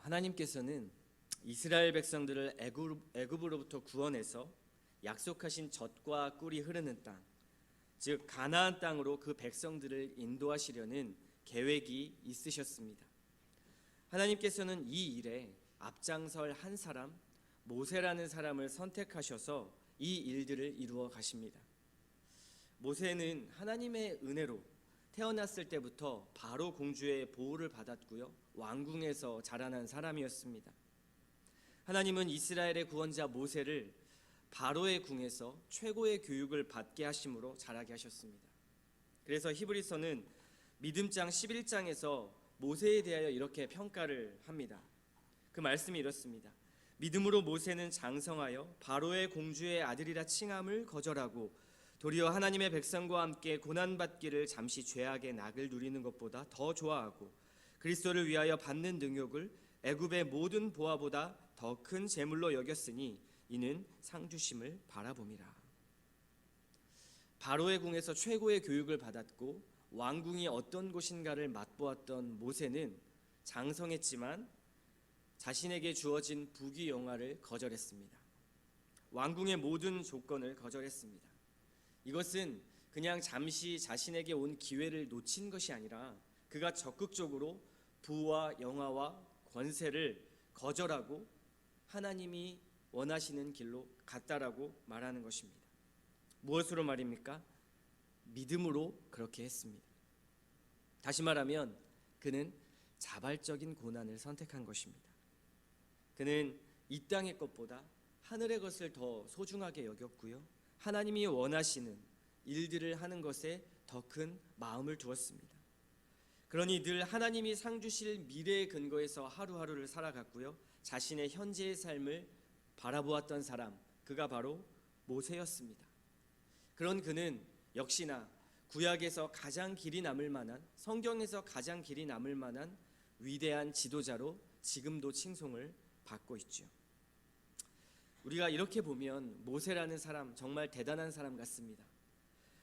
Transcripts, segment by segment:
하나님께서는 이스라엘 백성들을 애굽으로부터 구원해서 약속하신 젖과 꿀이 흐르는 땅, 즉 가나안 땅으로 그 백성들을 인도하시려는 계획이 있으셨습니다. 하나님께서는 이 일에 앞장설 한 사람, 모세라는 사람을 선택하셔서 이 일들을 이루어 가십니다. 모세는 하나님의 은혜로 태어났을 때부터 바로 공주의 보호를 받았고요, 왕궁에서 자라난 사람이었습니다. 하나님은 이스라엘의 구원자 모세를 바로의 궁에서 최고의 교육을 받게 하심으로 자라게 하셨습니다. 그래서 히브리서는 믿음장 11장에서 모세에 대하여 이렇게 평가를 합니다. 그 말씀이 이렇습니다. 믿음으로 모세는 장성하여 바로의 공주의 아들이라 칭함을 거절하고 도리어 하나님의 백성과 함께 고난받기를 잠시 죄악의 낙을 누리는 것보다 더 좋아하고 그리스도를 위하여 받는 능욕을 애굽의 모든 보화보다 더 큰 재물로 여겼으니 이는 상주심을 바라봄이라. 바로의 궁에서 최고의 교육을 받았고 왕궁이 어떤 곳인가를 맛보았던 모세는 장성했지만 자신에게 주어진 부귀영화를 거절했습니다. 왕궁의 모든 조건을 거절했습니다. 이것은 그냥 잠시 자신에게 온 기회를 놓친 것이 아니라 그가 적극적으로 부와 영화와 권세를 거절하고 하나님이 원하시는 길로 갔다라고 말하는 것입니다. 무엇으로 말입니까? 믿음으로 그렇게 했습니다. 다시 말하면 그는 자발적인 고난을 선택한 것입니다. 그는 이 땅의 것보다 하늘의 것을 더 소중하게 여겼고요, 하나님이 원하시는 일들을 하는 것에 더 큰 마음을 두었습니다. 그러니 늘 하나님이 상 주실 미래의 근거에서 하루하루를 살아갔고요, 자신의 현재의 삶을 바라보았던 사람, 그가 바로 모세였습니다. 그런 그는 역시나 구약에서 가장 길이 남을 만한, 성경에서 가장 길이 남을 만한 위대한 지도자로 지금도 칭송을 받고 있죠. 우리가 이렇게 보면 모세라는 사람 정말 대단한 사람 같습니다.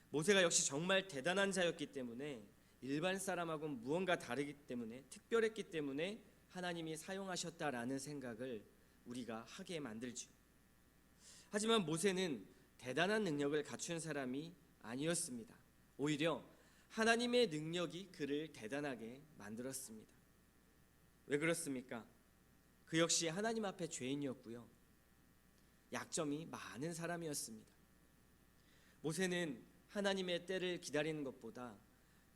모세가 역시 정말 대단한 자였기 때문에, 일반 사람하고는 무언가 다르기 때문에, 특별했기 때문에 하나님이 사용하셨다라는 생각을 우리가 하게 만들죠. 하지만 모세는 대단한 능력을 갖춘 사람이 아니었습니다. 오히려 하나님의 능력이 그를 대단하게 만들었습니다. 왜 그렇습니까? 그 역시 하나님 앞에 죄인이었고요, 약점이 많은 사람이었습니다. 모세는 하나님의 때를 기다리는 것보다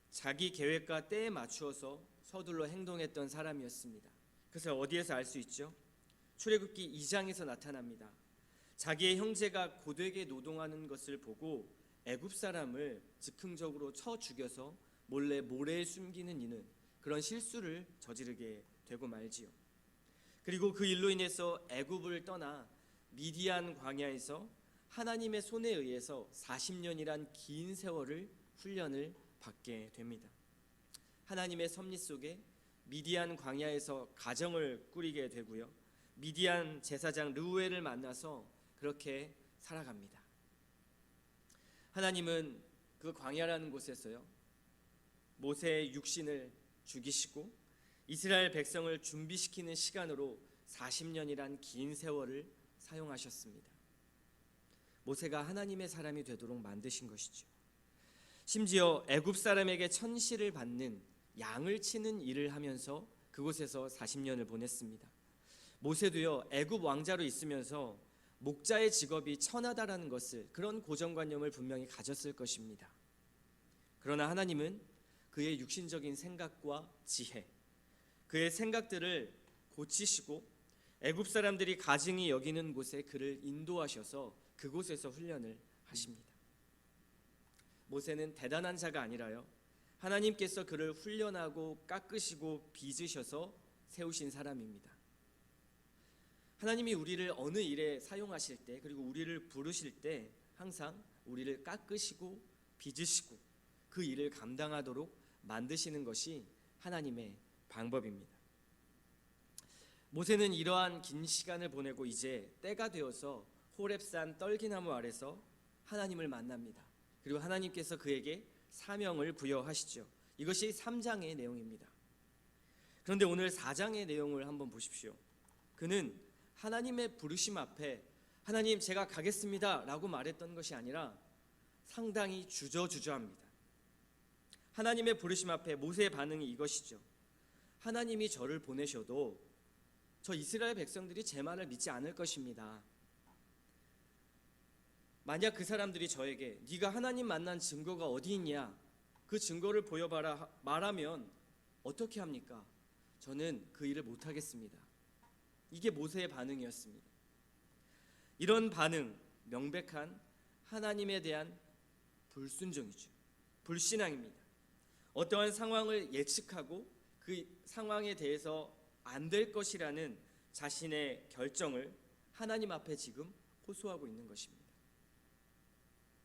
자기 계획과 때에 맞추어서 서둘러 행동했던 사람이었습니다. 그래서 어디에서 알 수 있죠? 출애굽기 2장에서 나타납니다. 자기의 형제가 고되게 노동하는 것을 보고 애굽 사람을 즉흥적으로 쳐 죽여서 몰래 모래에 숨기는 이는 그런 실수를 저지르게 되고 말지요. 그리고 그 일로 인해서 애굽을 떠나 미디안 광야에서 하나님의 손에 의해서 40년이란 긴 세월을 훈련을 받게 됩니다. 하나님의 섭리 속에 미디안 광야에서 가정을 꾸리게 되고요, 미디안 제사장 르우엘을 만나서 그렇게 살아갑니다. 하나님은 그 광야라는 곳에서요, 모세의 육신을 죽이시고 이스라엘 백성을 준비시키는 시간으로 40년이란 긴 세월을 사용하셨습니다. 모세가 하나님의 사람이 되도록 만드신 것이죠. 심지어 애굽 사람에게 천시를 받는 양을 치는 일을 하면서 그곳에서 40년을 보냈습니다. 모세도요, 애굽 왕자로 있으면서 목자의 직업이 천하다라는 것을, 그런 고정관념을 분명히 가졌을 것입니다. 그러나 하나님은 그의 육신적인 생각과 지혜, 그의 생각들을 고치시고 애굽 사람들이 가증히 여기는 곳에 그를 인도하셔서 그곳에서 훈련을 하십니다. 모세는 대단한 자가 아니라요, 하나님께서 그를 훈련하고 깎으시고 빚으셔서 세우신 사람입니다. 하나님이 우리를 어느 일에 사용하실 때, 그리고 우리를 부르실 때 항상 우리를 깎으시고 빚으시고 그 일을 감당하도록 만드시는 것이 하나님의 방법입니다. 모세는 이러한 긴 시간을 보내고 이제 때가 되어서 호렙산 떨기나무 아래서 하나님을 만납니다. 그리고 하나님께서 그에게 사명을 부여하시죠. 이것이 3장의 내용입니다. 그런데 오늘 4장의 내용을 한번 보십시오. 그는 하나님의 부르심 앞에 하나님 제가 가겠습니다 라고 말했던 것이 아니라 상당히 주저주저합니다. 하나님의 부르심 앞에 모세의 반응이 이것이죠. 하나님이 저를 보내셔도 저 이스라엘 백성들이 제 말을 믿지 않을 것입니다. 만약 그 사람들이 저에게 네가 하나님 만난 증거가 어디 있냐, 그 증거를 보여봐라 말하면 어떻게 합니까? 저는 그 일을 못하겠습니다. 이게 모세의 반응이었습니다. 이런 반응, 명백한 하나님에 대한 불순종이죠. 불신앙입니다. 어떠한 상황을 예측하고 그 상황에 대해서 안 될 것이라는 자신의 결정을 하나님 앞에 지금 호소하고 있는 것입니다.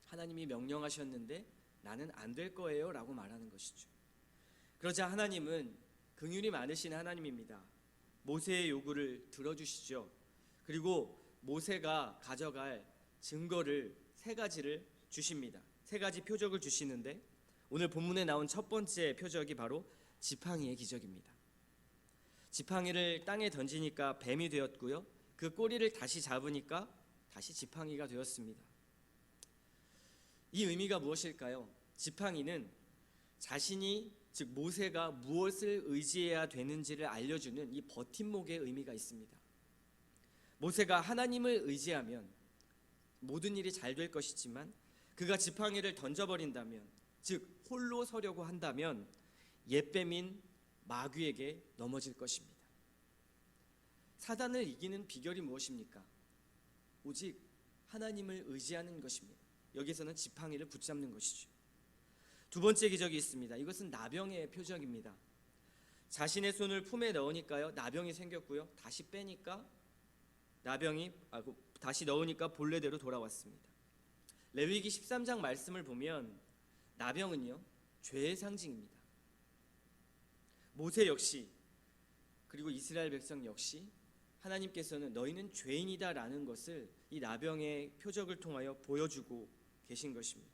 하나님이 명령하셨는데 나는 안 될 거예요 라고 말하는 것이죠. 그러자 하나님은 긍휼이 많으신 하나님입니다. 모세의 요구를 들어주시죠. 그리고 모세가 가져갈 증거를 3가지를 주십니다. 3가지 표적을 주시는데 오늘 본문에 나온 첫 번째 표적이 바로 지팡이의 기적입니다. 지팡이를 땅에 던지니까 뱀이 되었고요. 그 꼬리를 다시 잡으니까 다시 지팡이가 되었습니다. 이 의미가 무엇일까요? 지팡이는 자신이, 즉 모세가 무엇을 의지해야 되는지를 알려주는 이 버팀목의 의미가 있습니다. 모세가 하나님을 의지하면 모든 일이 잘 될 것이지만 그가 지팡이를 던져버린다면, 즉 홀로 서려고 한다면 옛뱀인 마귀에게 넘어질 것입니다. 사단을 이기는 비결이 무엇입니까? 오직 하나님을 의지하는 것입니다. 여기서는 지팡이를 붙잡는 것이죠. 두 번째 기적이 있습니다. 이것은 나병의 표적입니다. 자신의 손을 품에 넣으니까요, 나병이 생겼고요. 다시 빼니까 다시 넣으니까 본래대로 돌아왔습니다. 레위기 13장 말씀을 보면 나병은요, 죄의 상징입니다. 모세 역시, 그리고 이스라엘 백성 역시 하나님께서는 너희는 죄인이다라는 것을 이 나병의 표적을 통하여 보여주고 계신 것입니다.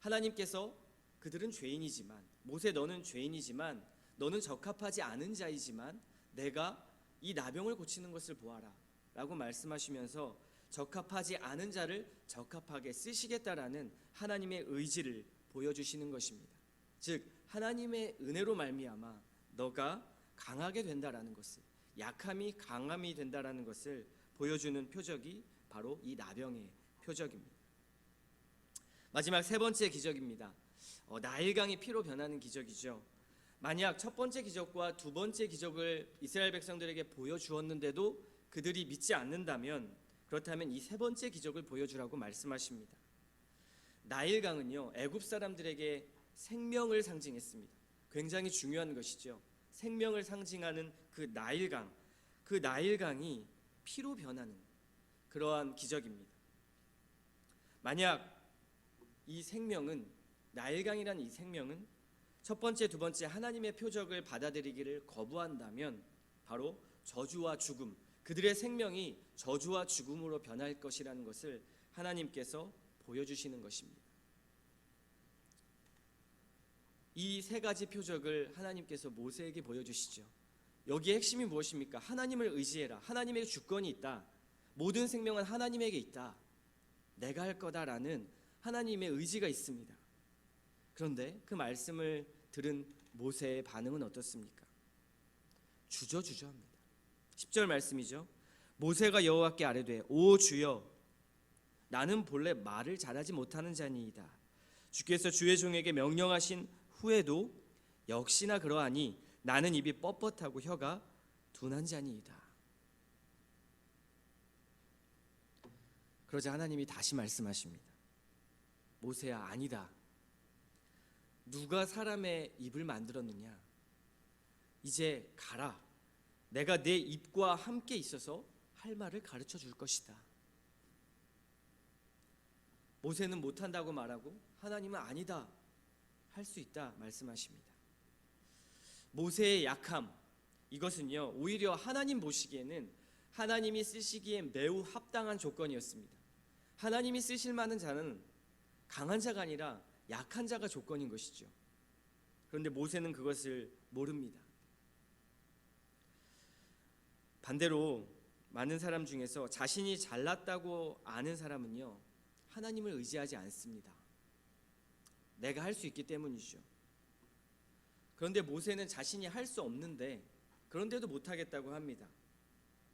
하나님께서 그들은 죄인이지만, 모세 너는 죄인이지만 너는 적합하지 않은 자이지만 내가 이 나병을 고치는 것을 보아라 라고 말씀하시면서 적합하지 않은 자를 적합하게 쓰시겠다라는 하나님의 의지를 보여주시는 것입니다. 즉 하나님의 은혜로 말미암아 너가 강하게 된다라는 것을, 약함이 강함이 된다라는 것을 보여주는 표적이 바로 이 나병의 표적입니다. 마지막 3번째 기적입니다. 나일강이 피로 변하는 기적이죠. 만약 첫 번째 기적과 두 번째 기적을 이스라엘 백성들에게 보여주었는데도 그들이 믿지 않는다면, 그렇다면 이 3번째 기적을 보여주라고 말씀하십니다. 나일강은요, 애굽 사람들에게 생명을 상징했습니다. 굉장히 중요한 것이죠. 생명을 상징하는 그 나일강이 피로 변하는 그러한 기적입니다. 만약 이 생명은, 나일강이라는 이 생명은 첫 번째, 두 번째 하나님의 표적을 받아들이기를 거부한다면 바로 저주와 죽음, 그들의 생명이 저주와 죽음으로 변할 것이라는 것을 하나님께서 보여주시는 것입니다. 이 3가지 표적을 하나님께서 모세에게 보여주시죠. 여기에 핵심이 무엇입니까? 하나님을 의지해라. 하나님에게 주권이 있다. 모든 생명은 하나님에게 있다. 내가 할 거다라는 하나님의 의지가 있습니다. 그런데 그 말씀을 들은 모세의 반응은 어떻습니까? 주저주저합니다. 10절 말씀이죠. 모세가 여호와께 아뢰되 오 주여, 나는 본래 말을 잘하지 못하는 자니이다. 주께서 주의 종에게 명령하신 후에도 역시나 그러하니 나는 입이 뻣뻣하고 혀가 둔한 자니이다. 그러자 하나님이 다시 말씀하십니다. 모세야, 아니다. 누가 사람의 입을 만들었느냐? 이제 가라. 내가 내 입과 함께 있어서 할 말을 가르쳐 줄 것이다. 모세는 못한다고 말하고 하나님은 아니다, 할 수 있다 말씀하십니다. 모세의 약함, 이것은요 오히려 하나님 보시기에는, 하나님이 쓰시기에 매우 합당한 조건이었습니다. 하나님이 쓰실 만한 자는 강한 자가 아니라 약한 자가 조건인 것이죠. 그런데 모세는 그것을 모릅니다. 반대로 많은 사람 중에서 자신이 잘났다고 아는 사람은요, 하나님을 의지하지 않습니다. 내가 할 수 있기 때문이죠. 그런데 모세는 자신이 할 수 없는데 그런데도 못하겠다고 합니다.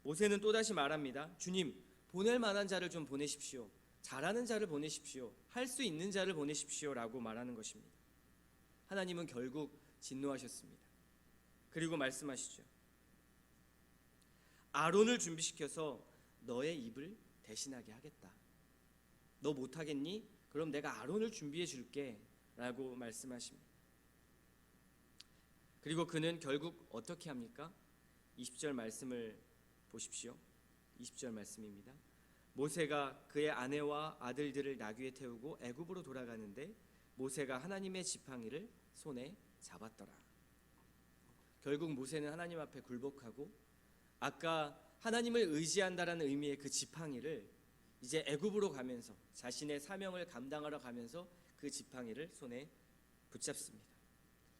모세는 또다시 말합니다. 주님, 보낼 만한 자를 좀 보내십시오. 잘하는 자를 보내십시오. 할 수 있는 자를 보내십시오 라고 말하는 것입니다. 하나님은 결국 진노하셨습니다. 그리고 말씀하시죠. 아론을 준비시켜서 너의 입을 대신하게 하겠다. 너 못하겠니? 그럼 내가 아론을 준비해 줄게 라고 말씀하십니다. 그리고 그는 결국 어떻게 합니까? 20절 말씀을 보십시오. 20절 말씀입니다. 모세가 그의 아내와 아들들을 나귀에 태우고 애굽으로 돌아가는데 모세가 하나님의 지팡이를 손에 잡았더라. 결국 모세는 하나님 앞에 굴복하고 아까 하나님을 의지한다라는 의미의 그 지팡이를 이제 애굽으로 가면서 자신의 사명을 감당하러 가면서 그 지팡이를 손에 붙잡습니다.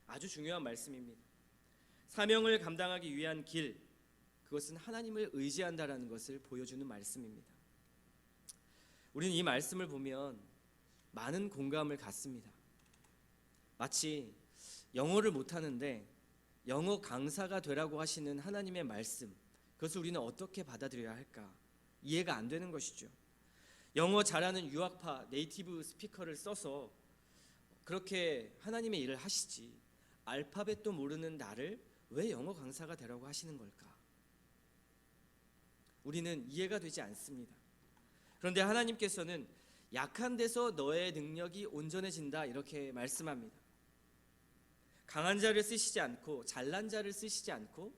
아주 중요한 말씀입니다. 사명을 감당하기 위한 길, 그것은 하나님을 의지한다라는 것을 보여주는 말씀입니다. 우리는 이 말씀을 보면 많은 공감을 갖습니다. 마치 영어를 못하는데 영어 강사가 되라고 하시는 하나님의 말씀, 그것을 우리는 어떻게 받아들여야 할까? 이해가 안 되는 것이죠. 영어 잘하는 유학파 네이티브 스피커를 써서 그렇게 하나님의 일을 하시지, 알파벳도 모르는 나를 왜 영어 강사가 되라고 하시는 걸까? 우리는 이해가 되지 않습니다. 그런데 하나님께서는 약한 데서 너의 능력이 온전해진다 이렇게 말씀합니다. 강한 자를 쓰시지 않고 잘난 자를 쓰시지 않고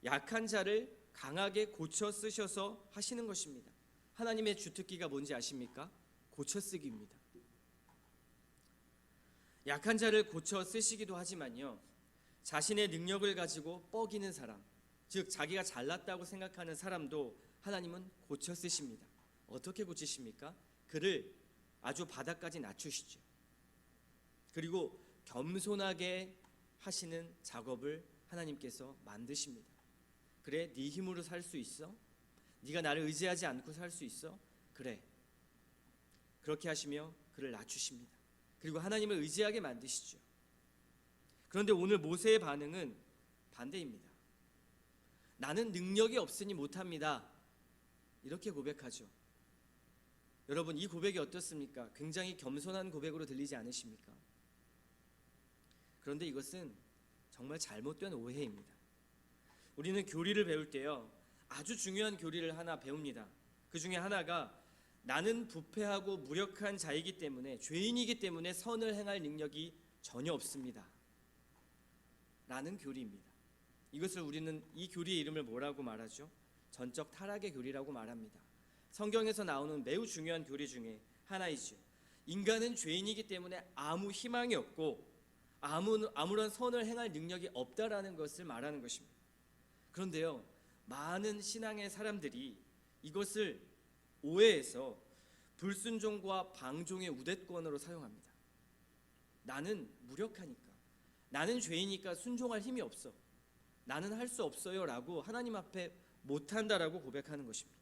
약한 자를 강하게 고쳐 쓰셔서 하시는 것입니다. 하나님의 주특기가 뭔지 아십니까? 고쳐 쓰기입니다. 약한 자를 고쳐 쓰시기도 하지만요, 자신의 능력을 가지고 뻐기는 사람, 즉 자기가 잘났다고 생각하는 사람도 하나님은 고쳐 쓰십니다. 어떻게 고치십니까? 그를 아주 바닥까지 낮추시죠. 그리고 겸손하게 하시는 작업을 하나님께서 만드십니다. 그래, 네 힘으로 살 수 있어? 네가 나를 의지하지 않고 살 수 있어? 그래. 그렇게 하시며 그를 낮추십니다. 그리고 하나님을 의지하게 만드시죠. 그런데 오늘 모세의 반응은 반대입니다. 나는 능력이 없으니 못합니다. 이렇게 고백하죠. 여러분, 이 고백이 어떻습니까? 굉장히 겸손한 고백으로 들리지 않으십니까? 그런데 이것은 정말 잘못된 오해입니다. 우리는 교리를 배울 때요, 아주 중요한 교리를 하나 배웁니다. 그 중에 하나가 나는 부패하고 무력한 자이기 때문에, 죄인이기 때문에 선을 행할 능력이 전혀 없습니다 라는 교리입니다. 이것을 우리는 이 교리의 이름을 뭐라고 말하죠? 전적 타락의 교리라고 말합니다. 성경에서 나오는 매우 중요한 교리 중에 하나이죠. 인간은 죄인이기 때문에 아무 희망이 없고 아무런 선을 행할 능력이 없다라는 것을 말하는 것입니다. 그런데요, 많은 신앙의 사람들이 이것을 오해해서 불순종과 방종의 우대권으로 사용합니다. 나는 무력하니까, 나는 죄이니까 순종할 힘이 없어, 나는 할 수 없어요 라고 하나님 앞에 못한다라고 고백하는 것입니다.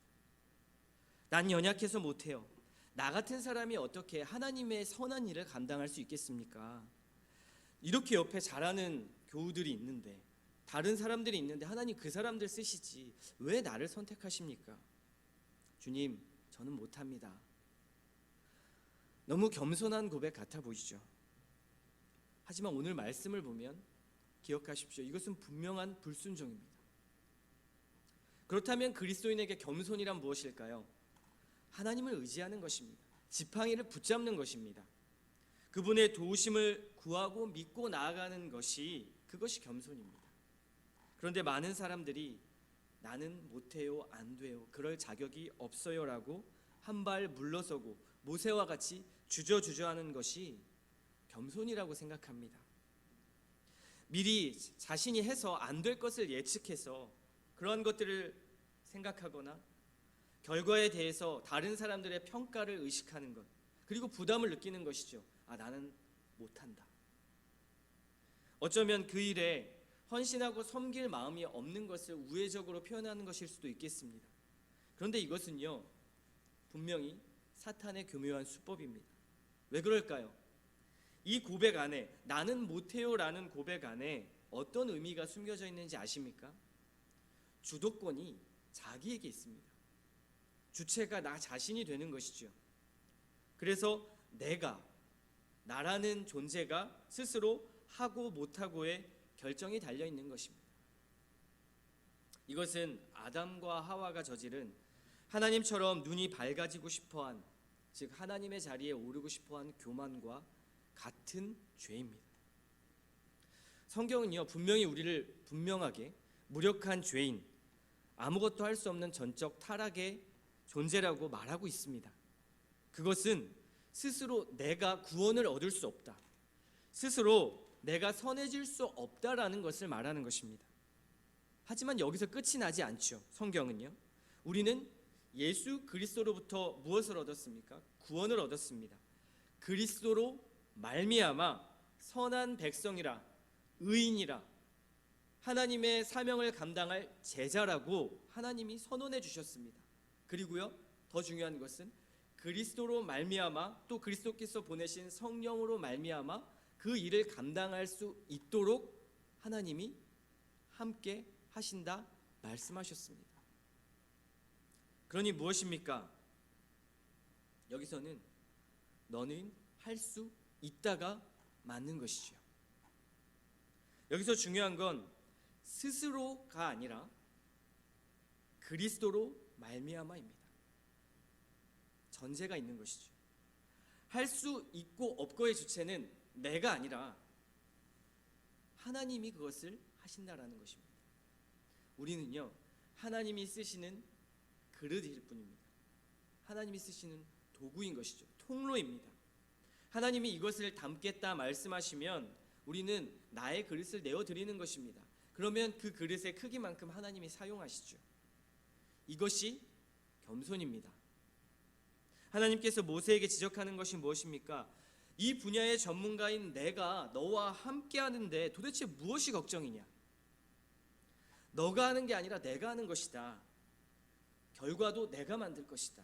난 연약해서 못해요. 나 같은 사람이 어떻게 하나님의 선한 일을 감당할 수 있겠습니까? 이렇게 옆에 잘하는 교우들이 있는데, 다른 사람들이 있는데 하나님 그 사람들 쓰시지 왜 나를 선택하십니까? 주님, 저는 못합니다. 너무 겸손한 고백 같아 보이죠? 하지만 오늘 말씀을 보면 기억하십시오. 이것은 분명한 불순종입니다. 그렇다면 그리스도인에게 겸손이란 무엇일까요? 하나님을 의지하는 것입니다. 지팡이를 붙잡는 것입니다. 그분의 도우심을 구하고 믿고 나아가는 것이, 그것이 겸손입니다. 그런데 많은 사람들이 나는 못해요, 안 돼요, 그럴 자격이 없어요 라고 한 발 물러서고 모세와 같이 주저주저하는 것이 겸손이라고 생각합니다. 미리 자신이 해서 안 될 것을 예측해서 그러한 것들을 생각하거나 결과에 대해서 다른 사람들의 평가를 의식하는 것, 그리고 부담을 느끼는 것이죠. 나는 못한다. 어쩌면 그 일에 헌신하고 섬길 마음이 없는 것을 우회적으로 표현하는 것일 수도 있겠습니다. 그런데 이것은요, 분명히 사탄의 교묘한 수법입니다. 왜 그럴까요? 이 고백 안에, 나는 못해요라는 고백 안에 어떤 의미가 숨겨져 있는지 아십니까? 주도권이 자기에게 있습니다. 주체가 나 자신이 되는 것이죠. 그래서 나라는 존재가 스스로 하고 못하고의 결정이 달려 있는 것입니다. 이것은 아담과 하와가 저지른 하나님처럼 눈이 밝아지고 싶어한, 즉 하나님의 자리에 오르고 싶어한 교만과 같은 죄입니다. 성경은요, 분명히 우리를 분명하게 무력한 죄인, 아무것도 할 수 없는 전적 타락의 존재라고 말하고 있습니다. 그것은 스스로 내가 구원을 얻을 수 없다, 스스로 내가 선해질 수 없다라는 것을 말하는 것입니다. 하지만 여기서 끝이 나지 않죠. 성경은요, 우리는 예수 그리스도로부터 무엇을 얻었습니까? 구원을 얻었습니다. 그리스도로 말미암아 선한 백성이라, 의인이라, 하나님의 사명을 감당할 제자라고 하나님이 선언해 주셨습니다. 그리고요, 더 중요한 것은 그리스도로 말미암아, 또 그리스도께서 보내신 성령으로 말미암아 그 일을 감당할 수 있도록 하나님이 함께 하신다 말씀하셨습니다. 그러니 무엇입니까? 여기서는 너는 할 수 있다가 맞는 것이죠. 여기서 중요한 건 스스로가 아니라 그리스도로 말미암아입니다. 전제가 있는 것이죠. 할 수 있고 없고의 주체는 내가 아니라 하나님이 그것을 하신다라는 것입니다. 우리는요, 하나님이 쓰시는 그릇일 뿐입니다. 하나님이 쓰시는 도구인 것이죠. 통로입니다. 하나님이 이것을 담겠다 말씀하시면 우리는 나의 그릇을 내어드리는 것입니다. 그러면 그 그릇의 크기만큼 하나님이 사용하시죠. 이것이 겸손입니다. 하나님께서 모세에게 지적하는 것이 무엇입니까? 이 분야의 전문가인 내가 너와 함께 하는데 도대체 무엇이 걱정이냐? 너가 하는 게 아니라 내가 하는 것이다. 결과도 내가 만들 것이다.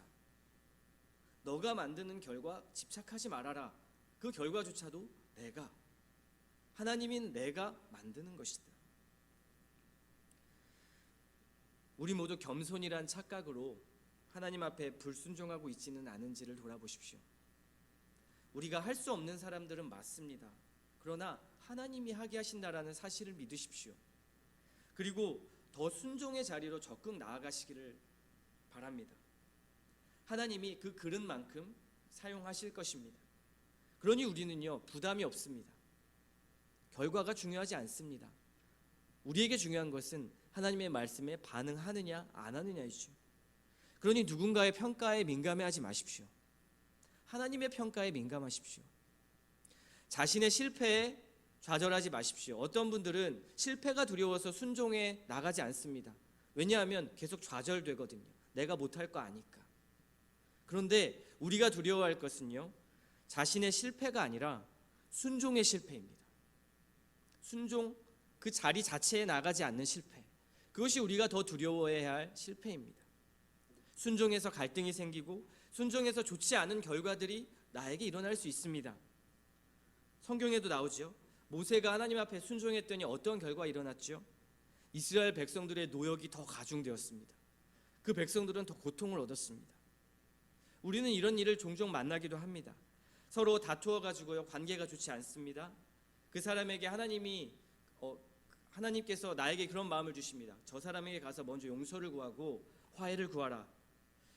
너가 만드는 결과 집착하지 말아라. 그 결과조차도 하나님인 내가 만드는 것이다. 우리 모두 겸손이란 착각으로 하나님 앞에 불순종하고 있지는 않은지를 돌아보십시오. 우리가 할 수 없는 사람들은 맞습니다. 그러나 하나님이 하게 하신다라는 사실을 믿으십시오. 그리고 더 순종의 자리로 적극 나아가시기를 바랍니다. 하나님이 그 그릇만큼 사용하실 것입니다. 그러니 우리는요, 부담이 없습니다. 결과가 중요하지 않습니다. 우리에게 중요한 것은 하나님의 말씀에 반응하느냐 안 하느냐이죠. 그러니 누군가의 평가에 민감해하지 마십시오. 하나님의 평가에 민감하십시오. 자신의 실패에 좌절하지 마십시오. 어떤 분들은 실패가 두려워서 순종에 나가지 않습니다. 왜냐하면 계속 좌절되거든요. 내가 못할 거 아니까. 그런데 우리가 두려워할 것은요, 자신의 실패가 아니라 순종의 실패입니다. 순종, 그 자리 자체에 나가지 않는 실패, 그것이 우리가 더 두려워해야 할 실패입니다. 순종에서 갈등이 생기고 순종에서 좋지 않은 결과들이 나에게 일어날 수 있습니다. 성경에도 나오죠. 모세가 하나님 앞에 순종했더니 어떤 결과가 일어났죠? 이스라엘 백성들의 노역이 더 가중되었습니다. 그 백성들은 더 고통을 얻었습니다. 우리는 이런 일을 종종 만나기도 합니다. 서로 다투어 가지고요, 관계가 좋지 않습니다. 그 사람에게 하나님께서 나에게 그런 마음을 주십니다. 저 사람에게 가서 먼저 용서를 구하고 화해를 구하라.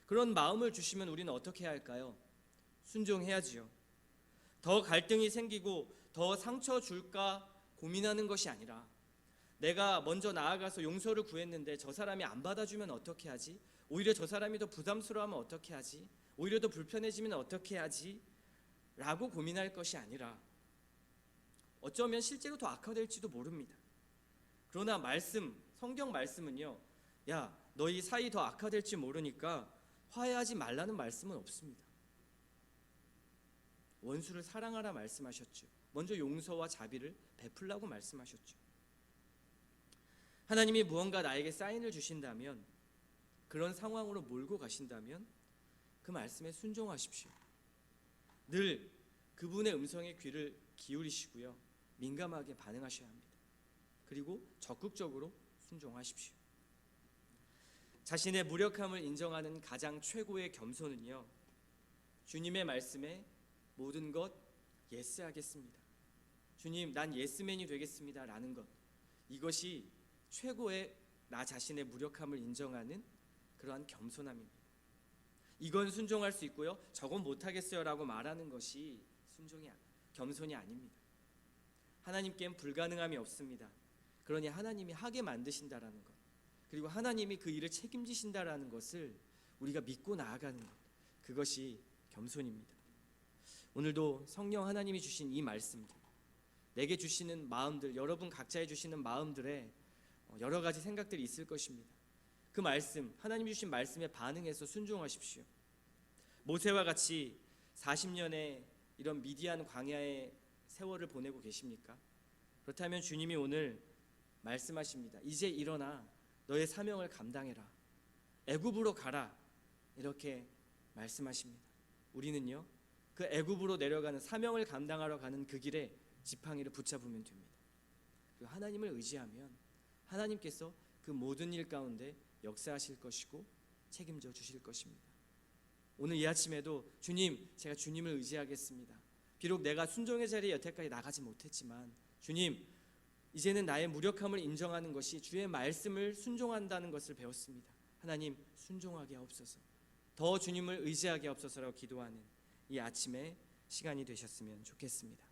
그런 마음을 주시면 우리는 어떻게 해야 할까요? 순종해야지요. 더 갈등이 생기고 더 상처 줄까 고민하는 것이 아니라, 내가 먼저 나아가서 용서를 구했는데 저 사람이 안 받아주면 어떻게 하지? 오히려 저 사람이 더 부담스러워하면 어떻게 하지? 오히려 더 불편해지면 어떻게 하지? 라고 고민할 것이 아니라, 어쩌면 실제로 더 악화될지도 모릅니다. 그러나 성경 말씀은요, 야, 너희 사이 더 악화될지 모르니까 화해하지 말라는 말씀은 없습니다. 원수를 사랑하라 말씀하셨죠. 먼저 용서와 자비를 베풀라고 말씀하셨죠. 하나님이 무언가 나에게 사인을 주신다면, 그런 상황으로 몰고 가신다면 그 말씀에 순종하십시오. 늘 그분의 음성에 귀를 기울이시고요, 민감하게 반응하셔야 합니다. 그리고 적극적으로 순종하십시오. 자신의 무력함을 인정하는 가장 최고의 겸손은요, 주님의 말씀에 모든 것 예스하겠습니다, 주님 난 예스맨이 되겠습니다 라는 것, 이것이 최고의 나 자신의 무력함을 인정하는 그러한 겸손함입니다. 이건 순종할 수 있고요, 저건 못하겠어요 라고 말하는 것이 겸손이 아닙니다. 하나님께는 불가능함이 없습니다. 그러니 하나님이 하게 만드신다라는 것, 그리고 하나님이 그 일을 책임지신다라는 것을 우리가 믿고 나아가는 것, 그것이 겸손입니다. 오늘도 성령 하나님이 주신 이 말씀들, 내게 주시는 마음들, 여러분 각자에 주시는 마음들에 여러 가지 생각들이 있을 것입니다. 그 말씀, 하나님이 주신 말씀에 반응해서 순종하십시오. 모세와 같이 40년의 이런 미디안 광야의 세월을 보내고 계십니까? 그렇다면 주님이 오늘 말씀하십니다. 이제 일어나 너의 사명을 감당해라, 애굽으로 가라, 이렇게 말씀하십니다. 우리는요, 그 애굽으로 내려가는 사명을 감당하러 가는 그 길에 지팡이를 붙잡으면 됩니다. 그리고 하나님을 의지하면 하나님께서 그 모든 일 가운데 역사하실 것이고 책임져 주실 것입니다. 오늘 이 아침에도 주님, 제가 주님을 의지하겠습니다. 비록 내가 순종의 자리에 여태까지 나가지 못했지만 주님, 이제는 나의 무력함을 인정하는 것이 주의 말씀을 순종한다는 것을 배웠습니다. 하나님, 순종하게 하옵소서, 더 주님을 의지하게 하옵소서라고 기도하는 이 아침에 시간이 되셨으면 좋겠습니다.